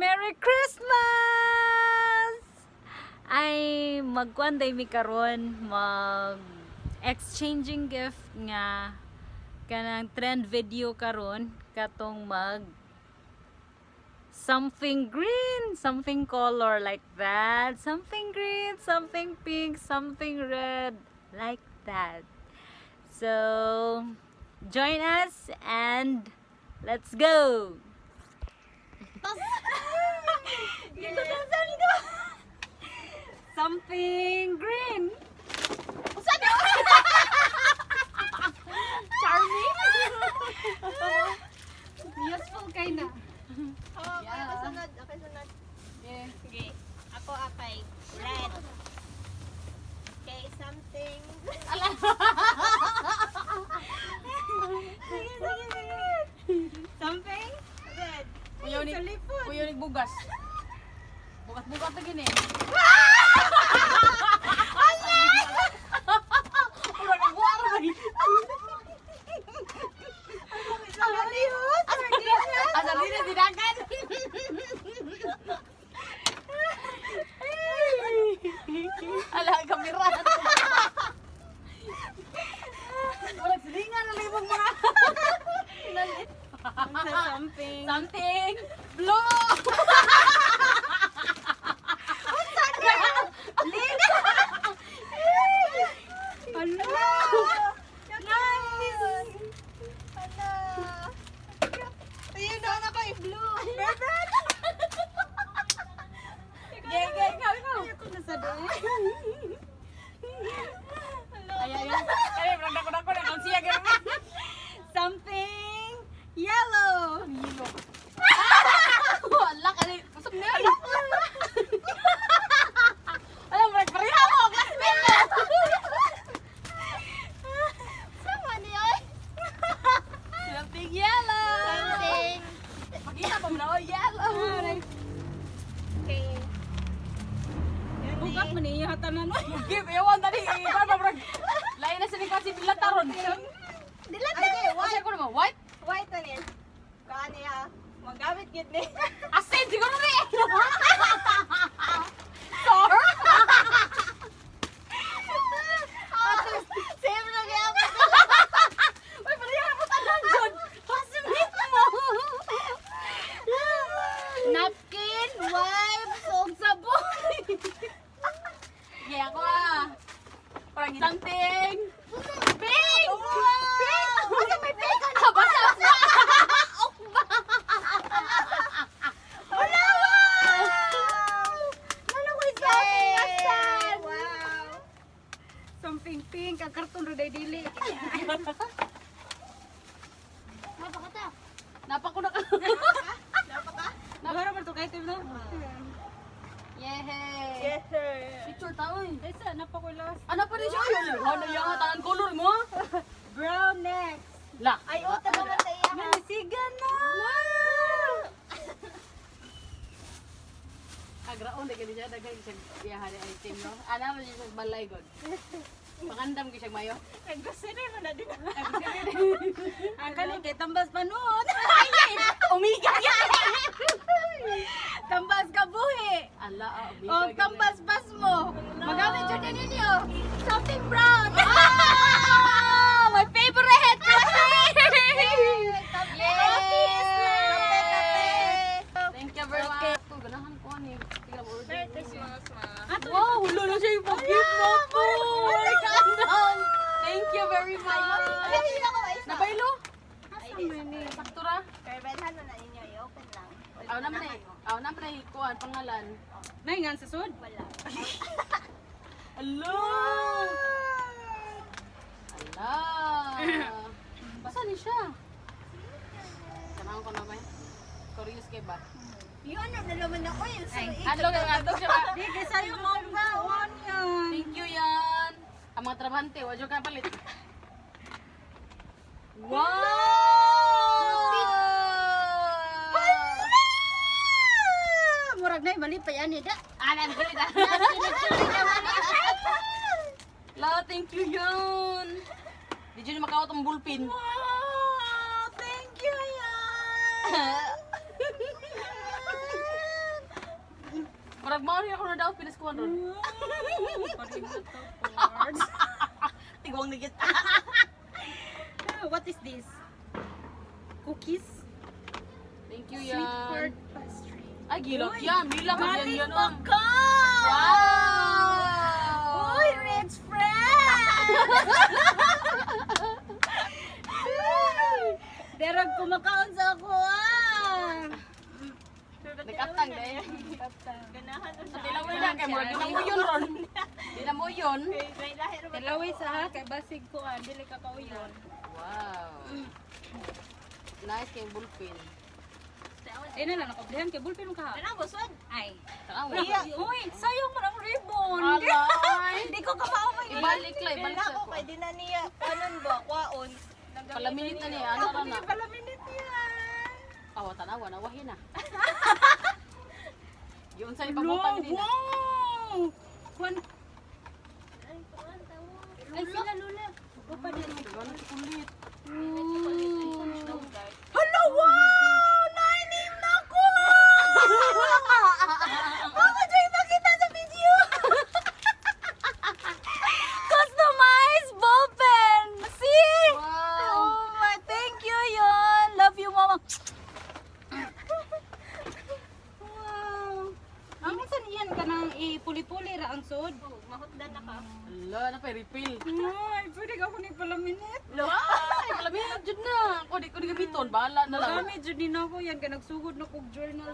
Merry Christmas! Ay magkuanday mi karon exchanging gift nga kanang trend video karon katong something green, something color like that, something green, something pink, something red like that. So join us and let's go. Something green. Charming. Useful kay na. Oh, yeah. Ako sunod. Yeah. Sige. Ako apay red. Okay, something. Something red. Kuya ni Salipon. kuya ni bugas. Bugat-bugat na gini. Ura ni buar lagi. Sardinas. Sardinas. Asal diri didagan. Ala kamera. Wala silingan na libong mga. Something. Something blue. Hello. Nice. Hello. Ayun na ako yung blue. Perfect. Geng, ikaw. Ayoko na sa doon. Hello. Ay, kaya dako-dako na kung siya gano'n. Something yellow. Wala ka rin. Pasok na yun. Alam mo, nagpareha mo. Classmate mo. Sama niya. Something yellow. Something. Pakita pa mo na, oh, yellow. Okay. Bugat mo niya hatanan mo. Give, ewan tadi. Iba ba, bro? Lain na sa kasi dilataron. Dilat na. Ay, White. ko naman, white? White na niya. Kaan niya. Magamit gid ni. Asin, siguro rin. Sir? Same lang yan. Uy, pareha mo tanan dyan. Pasimit mo. Napkin, wipes, ug sabon. Yeah, ako Parang something. Pink! Pink! Basta may pink ka na. Basta na. Wala! Wala ko something asan. Wow! Something pink. Ang karton ro day dili. Napakata. Napako na ka. Napaka? Nagara man to kay Tim no? Yehey. Yes, sir. Picture tao eh. Isa, napako last. Ano pa rin siya? Ano yung tanan color mo? Brown next. La. Ay, o, taga man sa iya. Nasigan na! Kagraon de kini siya dagay siya biyahan ay Tim no. Ana man siya sa balay god. Pangandam gi siya mayo. Nagkasiri mo na din. Ang kanin kay tambas pa noon. Umiga yan. Tambas ka buhi. Ala, umiga. O, tambas pas mo. Magamit yun din ninyo. Something brown. My favorite. Thank you very much. Ito, ganahan ko ani. Tingnan mo. Merry Christmas, ma. Wow, hulo na siya yung pag-gift mo po. Thank you very much. Nabaylo? Sakto ra? Karbenhan na ninyo. I-open lang. Aw naman eh. Aw naman eh. Kuhan, pangalan. Nahingan sa sud? Wala. Ala! Ala! Basa ni siya? Samahan ko na ba? Curious kay ba? Yun, nalaman ako yun. Adlo ka nga siya ba? Di, kaysa yung mga brown yan. Thank you yan. Ang mga trabahante, wadyo ka palit. Murag na, mali pa yan, ida. Alam ko nila. La, thank you yan. Di dyan makawat ang bullpen. Wow, thank you yan. Parang mawari ako na daw, pinaskuhan ron. Pareho to, Pards. Tigwang na kita. What is this? Cookies? Thank you Sweet yan. heart pastry. Ay, gilak Uy, yan. Bila ka yan Galing yan. pa Oh. ka! Wow! Uy, rich friend! Derag kumakaon sa ako ah! Nagkatang dahil. Ganahan o Sa tilawin na, kay Murag. Di na mo yun ron. Di na mo yun. Tilaway sa ha, kay basig ko ah, dili ka kauyon. Wow. Nice kay bulpin. Eh na lang, nakoblihan kay bulpin mo ka ha. Ano, busod? Ay. Tarawa. Uy, sayang mo ng ribbon. Alay. Hindi ko kamao Ibalik lang, ibalik Wala sa ko, kay di na niya, kanon ba, kwaon. Palaminit na niya. Ano Ako ra hindi na? pala minute yan. Awa, tanawa. Nawahin na. Yun sa No, ipabutang din na. wow! Kwan... Ay, sila Lula. Upa din. Gano'n kulit. Hello, wow! Nainim na ko! Ako dyan nakita sa video! Customized ballpen! See? Wow. Oh my, thank you, yon. Love you, mama. Wow. Ang saan yan ka nang ipuli-puli ra ang sod? Mahutdan na ka. Ala, na pa refill. Ay, pwede ka ko ni palaminit. Ay, palaminit jud na. Ko di gamiton, bahala na lang. Marami dyan din ako yan, ka nagsugod na kong journal.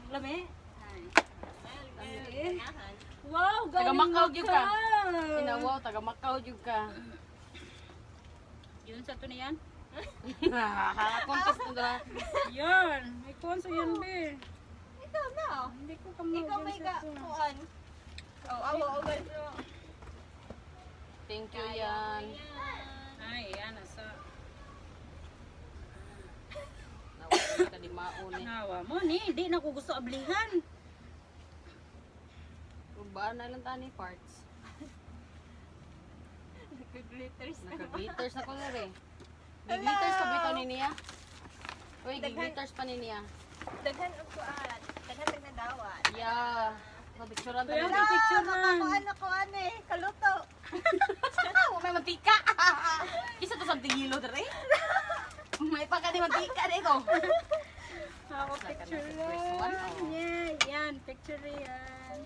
Lami? Ay. Wow, Taga galing Macau mo gyud ka. ka. Inawaw, taga Macau jud ka. Yun sa to na yan? Contest na da. Yan, may kuhan sa yan, be. Ikaw na. Hindi ko kamao Ikaw dyan may sa to. kuan. Oh, awa, awa. Thank you yan. Ay, yan, nasa. Nawala ka di mauni. Nawa mo ni, di na ko gusto ablihan. Rubaan na lang tani parts. Glitters. Naka-glitters na ko na rin. Glitters ka bitaw ni niya? Uy, glitters pa ni niya. Daghan ang kuan. Daghan nagnadawat. Yeah. Picturean Kaya tayo. na picture na. Makakuan ako eh. Kaluto. Huwag may mantika. Isa to sa tigilo dere. May pagka di mantika dito. Ako picture Second na, first one, lang. oh. Yeah, yan, picture yan.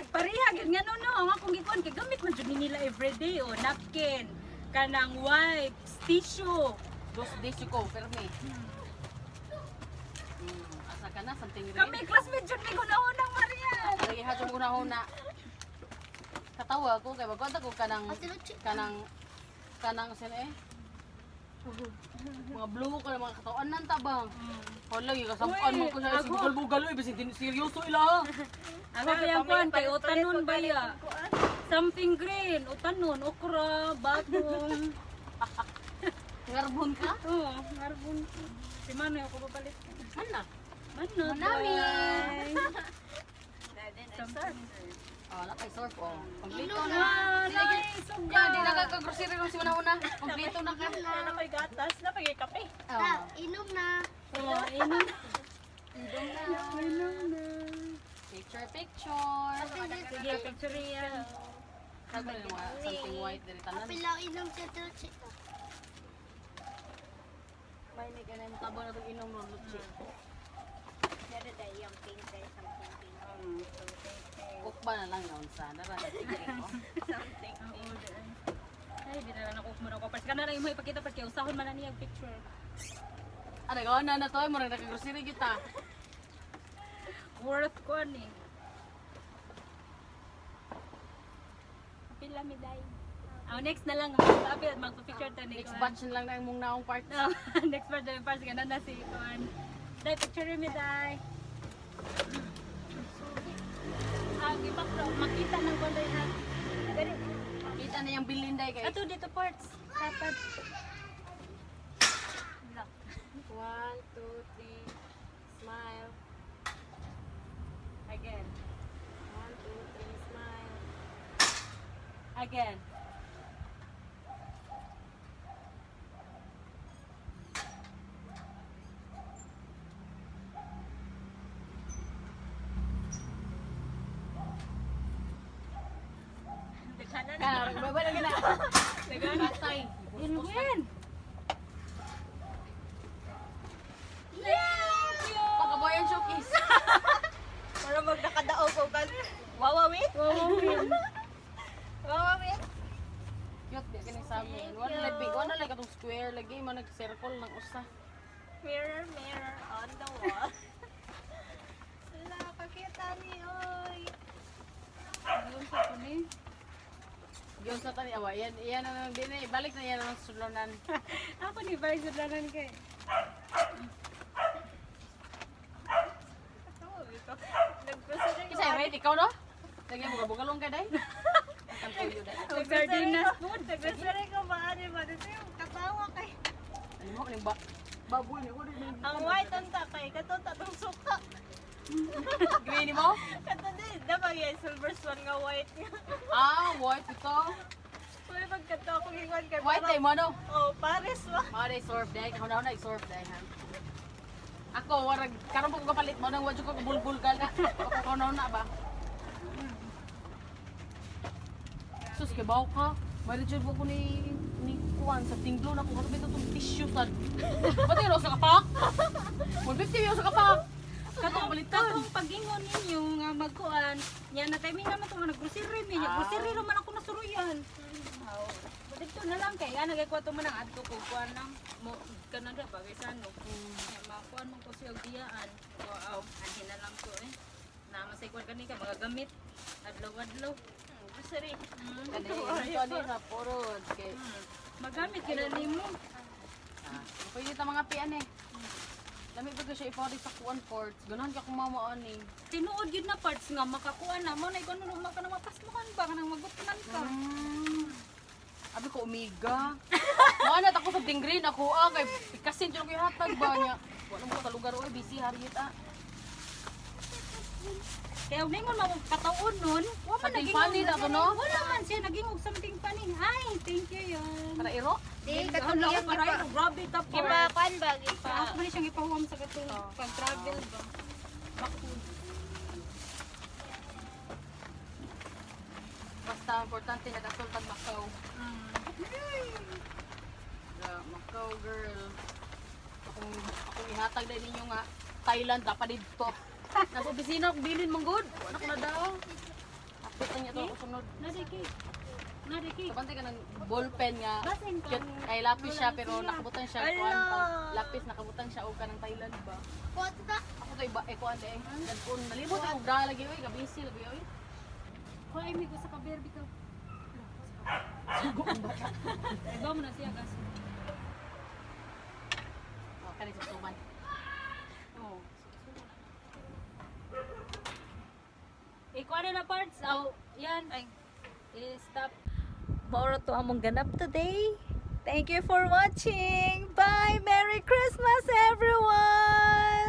Pareha gyud nga no ang akong gikuan kay gamit man jud nila everyday o napkin, kanang wipes, tissue. Dos desyo ko, perme. Asa ka na, something rin. Kami classmate jud mi unang Marian. Lagi ha jud una-una. Katawa ko kay magkwenta ko kanang sino eh. Mga blue ka mga katawan nan tabang. Hala, kasampan mo ko siya si bugal-bugal eh, bisin seryoso ila. Ako yang kuan kay utanon ba ya? Something green, utanon, okra, batong. Ngarbon ka? Oh, ngarbon. Si Manoy ako babalik. Anak. Mano, Manami. Something. Oh, nakay surf oh. Kompleto Wow, na. nice. Ya, di na kag-grocery ron si una-una. Kompleto na ka. Ano ko'y gatas? Na pagay kape. Oh. Inom na. Oh, inom. Idong na. Inom na. Picture. Sige, picture yan. Sabi na mga something white diri tanan. Pilaw inom sa tulsi. May ni kanan tabo na tong inom ron lutsi. Dada day yung pink day, something pink. Ukba na lang naon sa dara na tingin ko. Something pink. Ay, di na lang ako muna ko. Pas ka na lang yung ipakita pas kay usahon man na niya picture. Ano gawa na to, mo nang naka-grocery kita. Worth ko ni. Pila mi day. Oh, next na lang sabi at magpa-picture ta ni. Next batch na lang na imong naong part. No, next part na yung parts ka na si Kuan. Day, picture mi day. Iba pro, makita ng kulay ha. Dali. Kita na yung bilinday kay. Ato dito parts. Dapat. Lock. 1, 2, 3, smile. Again. 1, 2, 3, smile. Again. Karang baba na gina. Katay. Ilwin. Pagkaboyan showcase. Para magdakadaog ko kan. Wawawin? Wawawin. Wawawin? Cute di kini sa amin. Wala lang katong square lagi man nag-circle ng usa. Mirror, mirror on the wall. Wala, kakita ni oy. Yun sa kuni. Yun sa tani awa. Yan na din eh. Balik na yan ang sulunan. Ako ni Bari sa dalan kay. Nagproceed Isa right ikaw no? Lagi mo bugalong ka day. Ang tuyo day. Sa sardinas food. Nagproceed ko ba ani ba dito yung katawa kay. Ano mo kaning baboy ni ko din. Ang white unta kay kato tatong suka. Green mo? Kato din dapat yan silver swan nga white nga. White ito. Uy pagkato ako gingon kay White day mo no? Oh, pares wa. Day surf day. Kung na surf day ha. Ako warag karon po ko palit mo nang wadyo ko bulbul ka na. Ako na ba? Sus ke baw ka. Mari jud ko ni kuan sa tinglo na ko karon bitaw tong tissue sad. Pati ro sa kapak. 150 yo sa kapak. Katong balitan. Katong pagingon ninyo nga magkuan, nya na timing naman to nga naggrocery mi, grocery ra man ako nasuruyan. Dito na lang kay ana kay kwato man ang adto ko kuan nang mo Canada ba kay sano. Makuan mo ko siya og diyaan. Wow, anhin na lang ko eh. Na masay kuan kani ka mga gamit adlaw-adlaw. Sorry. Kani ito sa puro kay Magamit kina nimo. pwede ta mga pian eh. Lami ba ko siya ipori sa kuan ports. Ganahan ka kung mamaan eh. Tinuod gyud na parts nga makakuan na mo na ikaw nung maka na mapasmukan ba kanang magutman ka. Abi ko umiga. Mana ta ko sa tinggreen ako kay kasin jud ko hatag ba niya. Wala mo sa lugar oy busy hariyot Kaya ningon mo kataon nun, wa man Something naging funny na to, no? Wala man siya naging og something funny. Ay, thank you yan. Para iro. Di Ano katong lang iyang para ito, grabe ka po. Gipa kwan ba gipa. Ako man siyang ipahuwam sa katong pag-travel ba. Bakod. Basta importante na kasultan Macau. Macau girl. Akong ihatag din ninyo nga Thailand dapat dito. Nasa opisina ako bilin mong good. Wala ko na daw. Apit na niya to ako sunod. Nadiki. Nadiki. Kabantay ka ng ballpen nga. Basin ka. Cute. Ay lapis siya pero nakabutan siya. Ala! Kuan pa. Lapis nakabutan siya o ka ng Thailand ba. Kuwat ta. Ako to iba kuan eh. Nagpun nalimot ako dala lagi oy, kabisi lagi oy. Hoy, mi ko sa kaberbi ka. Sugo ang bata. Iba mo na siya gas. Oh, kani sa tuman. Oh. Ikaw na na parts. Oh, yan. Ay. Stop. Mauro to among ganap today. Thank you for watching. Bye. Merry Christmas everyone.